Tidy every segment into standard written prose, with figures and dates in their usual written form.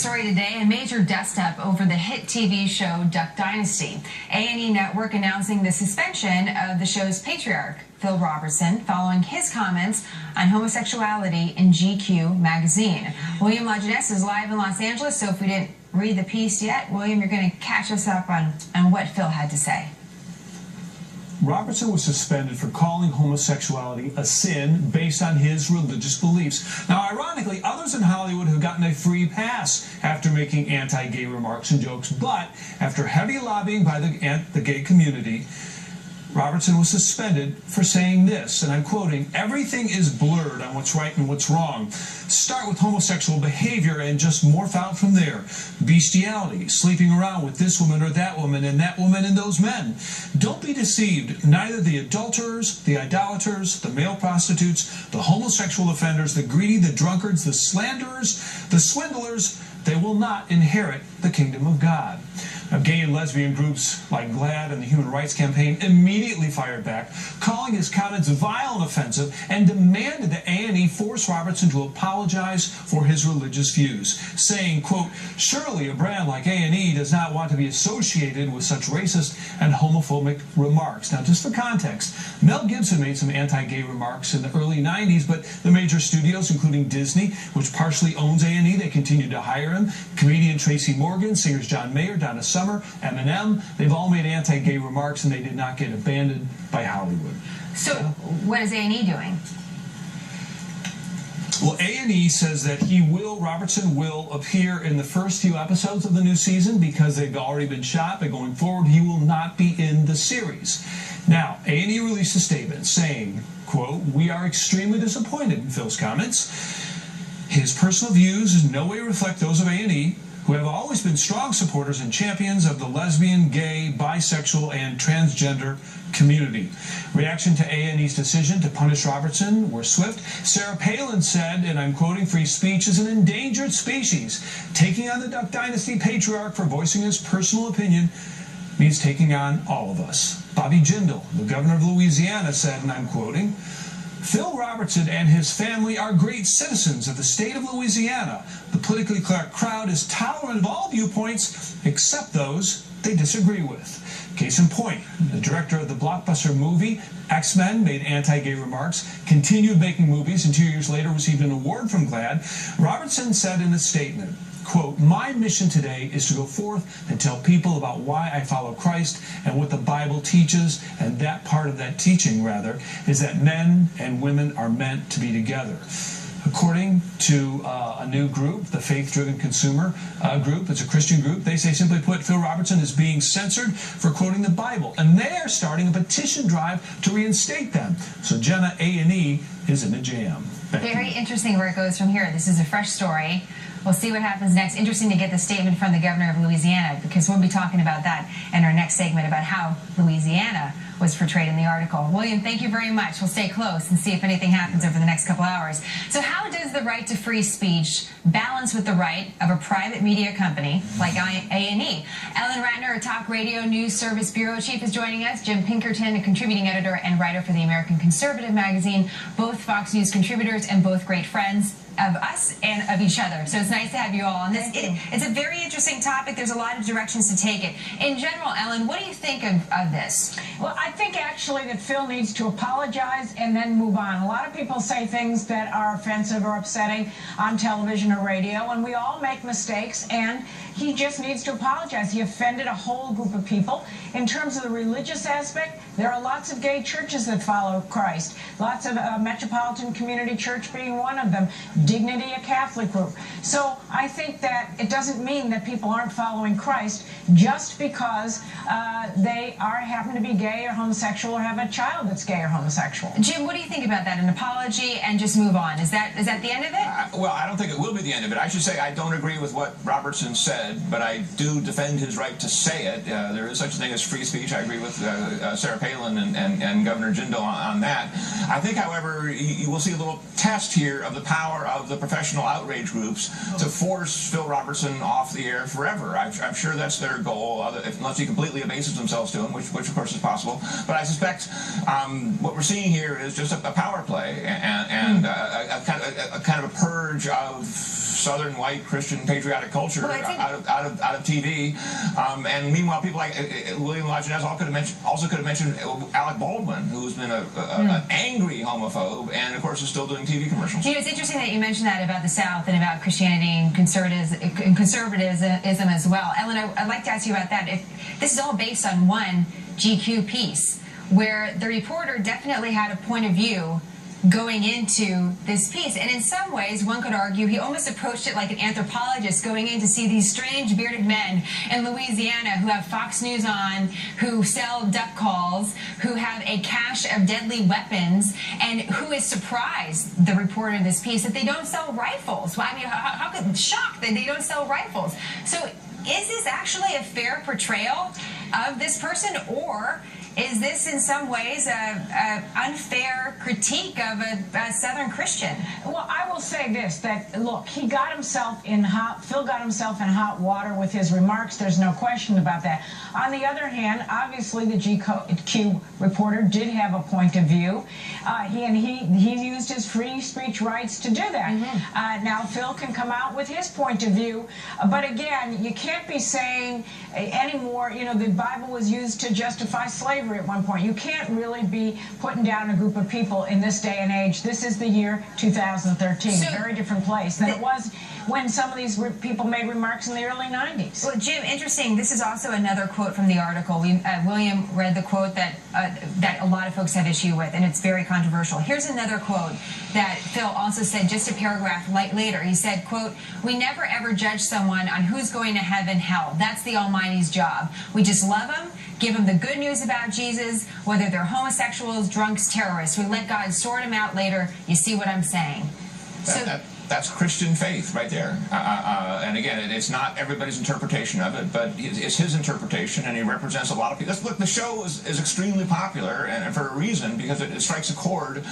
story today, a major dust-up over the hit TV show Duck Dynasty. A&E Network announcing the suspension of the show's patriarch, Phil Robertson, following his comments on homosexuality in GQ magazine. William Lajeunesse is live in Los Angeles, so if we didn't read the piece yet, William, you're going to catch us up on what Phil had to say. Robertson was suspended for calling homosexuality a sin based on his religious beliefs. Now, ironically, others in Hollywood have gotten a free pass after making anti-gay remarks and jokes, but after heavy lobbying by the gay community, Robertson was suspended for saying this, and I'm quoting, "Everything is blurred on what's right and what's wrong. Start with homosexual behavior and just morph out from there. Bestiality, sleeping around with this woman or that woman and those men. Don't be deceived. Neither the adulterers, the idolaters, the male prostitutes, the homosexual offenders, the greedy, the drunkards, the slanderers, the swindlers, they will not inherit the kingdom of God." Now, gay and lesbian groups like GLAAD and the Human Rights Campaign immediately fired back, calling his comments vile and offensive, and demanded that A&E force Robertson to apologize for his religious views, saying, quote, "Surely a brand like A&E does not want to be associated with such racist and homophobic remarks." Now, just for context, Mel Gibson made some anti-gay remarks in the early 90s, but the major studios, including Disney, which partially owns A&E, they continued to hire him. Comedian Tracy Morgan, singers John Mayer, Donna Summer, Eminem, they've all made anti-gay remarks, and they did not get abandoned by Hollywood. So what is A&E doing? Well, A&E says that Robertson will appear in the first few episodes of the new season because they've already been shot, but going forward, he will not be in the series. Now, A&E released a statement saying, quote, "We are extremely disappointed in Phil's comments. His personal views in no way reflect those of A&E, who have always been strong supporters and champions of the lesbian, gay, bisexual, and transgender community." Reaction to A&E's decision to punish Robertson were swift. Sarah Palin said, and I'm quoting, "Free speech is an endangered species. Taking on the Duck Dynasty patriarch for voicing his personal opinion means taking on all of us." Bobby Jindal, the governor of Louisiana, said, and I'm quoting, "Phil Robertson and his family are great citizens of the state of Louisiana. The politically correct crowd is tolerant of all viewpoints except those they disagree with." Case in point, the director of the blockbuster movie X-Men made anti-gay remarks, continued making movies, and 2 years later received an award from GLAAD. Robertson said in a statement, quote, "My mission today is to go forth and tell people about why I follow Christ and what the Bible teaches, and that part of that teaching, rather, is that men and women are meant to be together." According to a new group, the Faith-Driven Consumer Group, it's a Christian group, they say, simply put, Phil Robertson is being censored for quoting the Bible, and they are starting a petition drive to reinstate them. So, Jenna, A&E is in a jam. Very interesting where it goes from here. This is a fresh story. We'll see what happens next. Interesting to get the statement from the governor of Louisiana, because we'll be talking about that in our next segment about how Louisiana was portrayed in the article. William, thank you very much. We'll stay close and see if anything happens over the next couple hours. So how does the right to free speech balance with the right of a private media company like A&E? Ellen Ratner, a talk radio news service bureau chief, is joining us. Jim Pinkerton, a contributing editor and writer for the American Conservative magazine, both Fox News contributors and both great friends of us and of each other. So it's nice to have you all on this. It's a very interesting topic. There's a lot of directions to take it. In general, Ellen, what do you think of this? Well, I think actually that Phil needs to apologize and then move on. A lot of people say things that are offensive or upsetting on television or radio, and we all make mistakes, and he just needs to apologize. He offended a whole group of people. In terms of the religious aspect, there are lots of gay churches that follow Christ. Lots of Metropolitan Community Church being one of them. Dignity, a Catholic group. So I think that it doesn't mean that people aren't following Christ just because they happen to be gay or homosexual or have a child that's gay or homosexual. Jim, what do you think about that? An apology and just move on. Is that the end of it? Well, I don't think it will be the end of it. I should say I don't agree with what Robertson said, but I do defend his right to say it. There is such a thing as free speech. I agree with Sarah Palin and Governor Jindal on that. I think, however, you will see a little test here of the power of the professional outrage groups to force Phil Robertson off the air forever. I'm sure that's their goal, unless he completely abases themselves to him, which of course is possible. But I suspect what we're seeing here is just a power play and a kind of a purge of Southern white Christian patriotic culture out of TV. And meanwhile, people like William Lajeunesse also could have mentioned Alec Baldwin, who's been an angry homophobe, and of course is still doing TV commercials. You know, it's interesting that you mentioned that about the South and about Christianity and conservatism as well. Ellen, I'd like to ask you about that. If this is all based on one GQ piece, where the reporter definitely had a point of view going into this piece, and in some ways one could argue he almost approached it like an anthropologist going in to see these strange bearded men in Louisiana who have Fox News on, who sell duck calls, who have a cache of deadly weapons, and who is surprised, the reporter in this piece, that they don't sell rifles. Well, I mean, how could shocked that they don't sell rifles? So is this actually a fair portrayal of this person, or is this in some ways an unfair critique of a Southern Christian? Well, I will say this, that, look, Phil got himself in hot water with his remarks. There's no question about that. On the other hand, obviously the GQ reporter did have a point of view. He used his free speech rights to do that. Now, Phil can come out with his point of view, but again, you can't be saying anymore, you know, the Bible was used to justify slavery at one point. You can't really be putting down a group of people in this day and age. This is the year 2013, a very different place than it was when some of these people made remarks in the early 90s. Well, Jim, interesting. This is also another quote from the article. William read the quote that a lot of folks have issue with, and it's very controversial. Here's another quote that Phil also said just a paragraph later. He said, quote, "We never ever judge someone on who's going to heaven, hell. That's the Almighty's job. We just love them, give them the good news about Jesus, whether they're homosexuals, drunks, terrorists. We let God sort them out later. You see what I'm saying?" That's Christian faith right there. And again, it's not everybody's interpretation of it, but it's his interpretation, and he represents a lot of people. Look, the show is extremely popular, and for a reason, because it strikes a chord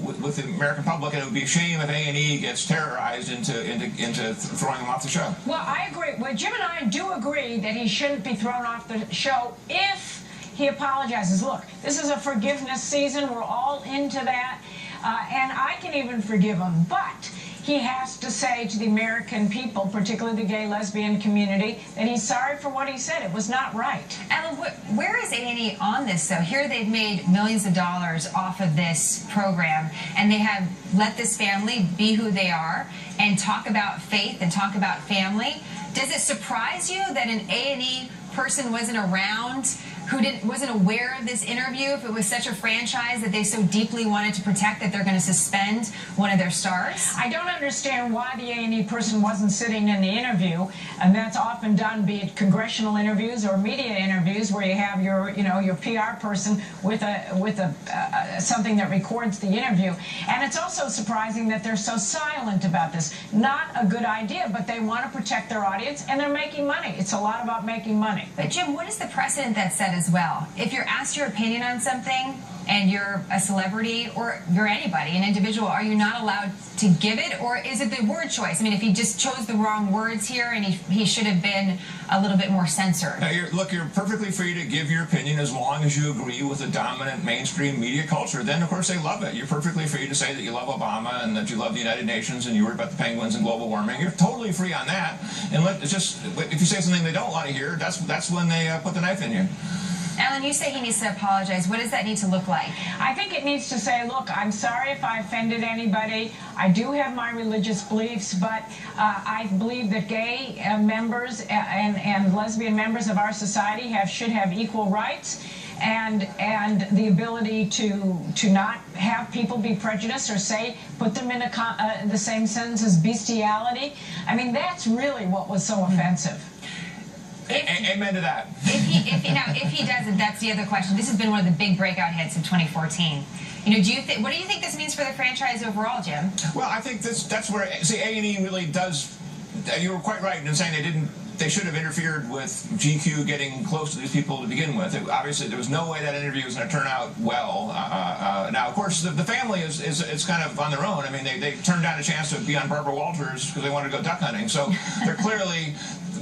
with the American public, and it would be a shame if A&E gets terrorized into throwing him off the show. Well, I agree. Well, Jim and I do agree that he shouldn't be thrown off the show if he apologizes. Look, this is a forgiveness season. We're all into that. And I can even forgive him, but he has to say to the American people, particularly the gay, lesbian community, that he's sorry for what he said. It was not right. Ellen, where is A&E on this, though? Here they've made millions of dollars off of this program, and they have let this family be who they are and talk about faith and talk about family. Does it surprise you that an A&E person wasn't around, who wasn't aware of this interview, if it was such a franchise that they so deeply wanted to protect that they're going to suspend one of their stars? I don't understand why the A&E person wasn't sitting in the interview, and that's often done, be it congressional interviews or media interviews, where you have your, your PR person with something that records the interview. And it's also surprising that they're so silent about this. Not a good idea, but they want to protect their audience, and they're making money. It's a lot about making money. But Jim, what is the precedent that set as well? If you're asked your opinion on something and you're a celebrity or you're anybody, an individual, are you not allowed to give it, or is it the word choice? I mean, if he just chose the wrong words here and he should have been a little bit more censored. Now, you're perfectly free to give your opinion as long as you agree with the dominant mainstream media culture. Then, of course, they love it. You're perfectly free to say that you love Obama and that you love the United Nations and you worry about the penguins and global warming. You're totally free on that. And if you say something they don't want to hear, that's when they put the knife in you. Ellen, you say he needs to apologize. What does that need to look like? I think it needs to say, look, I'm sorry if I offended anybody. I do have my religious beliefs, but I believe that gay members and lesbian members of our society should have equal rights and the ability to not have people be prejudiced or put them in the same sentence as bestiality. I mean, that's really what was so offensive. Amen to that. If he doesn't, that's the other question. This has been one of the big breakout hits of 2014. What do you think this means for the franchise overall, Jim? Well, I think that's where A&E really does. You were quite right in saying they should have interfered with GQ getting close to these people to begin with. Obviously, there was no way that interview was going to turn out well. Now, of course, the family is kind of on their own. I mean, they turned down a chance to be on Barbara Walters because they wanted to go duck hunting. So they're clearly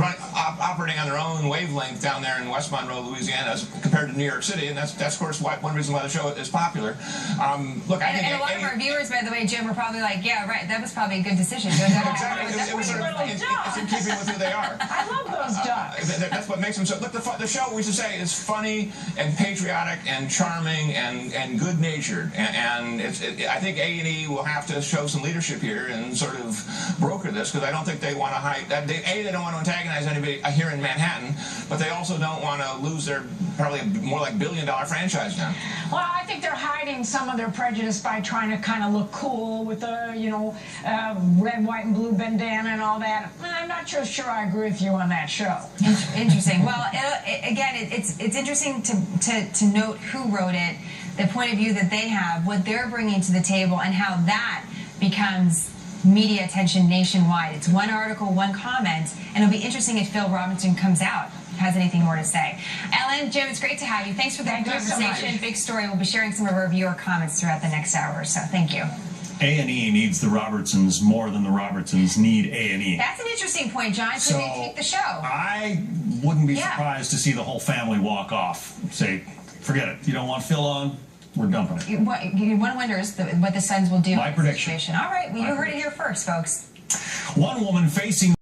operating on their own wavelength down there in West Monroe, Louisiana, as compared to New York City, and that's of course one reason why the show is popular. Look, I think a lot of our viewers, by the way, Jim, were probably like, yeah, right, that was probably a good decision. Exactly. It's in keeping with who they are. I love those ducks. That's what makes them so. Look, the show, we should say, is funny and patriotic and charming and good-natured. And I think A&E will have to show some leadership here and sort of broker this, because I don't think they want to hide. They don't want to antagonize anybody here in Manhattan, but they also don't want to lose their probably more like $1 billion franchise now. Well, I think they're hiding some of their prejudice by trying to kind of look cool with the, red, white, and blue bandana and all that. I'm not sure I agree with you on that show. Interesting. Well, again, it's interesting to note who wrote it, the point of view that they have, what they're bringing to the table, and how that becomes media attention nationwide. It's one article, one comment, and it'll be interesting if Phil Robinson comes out, has anything more to say. Ellen, Jim, it's great to have you. Thanks for the conversation. So big story. We'll be sharing some of our viewer comments throughout the next hour or so. Thank you. A&E needs the Robertsons more than the Robertsons need A&E. That's an interesting point, John. So they take the show. I wouldn't be surprised to see the whole family walk off. Say, forget it. You don't want Phil on? We're dumping it. One wonders what the Sons will do. My prediction. All right, well, you heard it here first, folks. One woman facing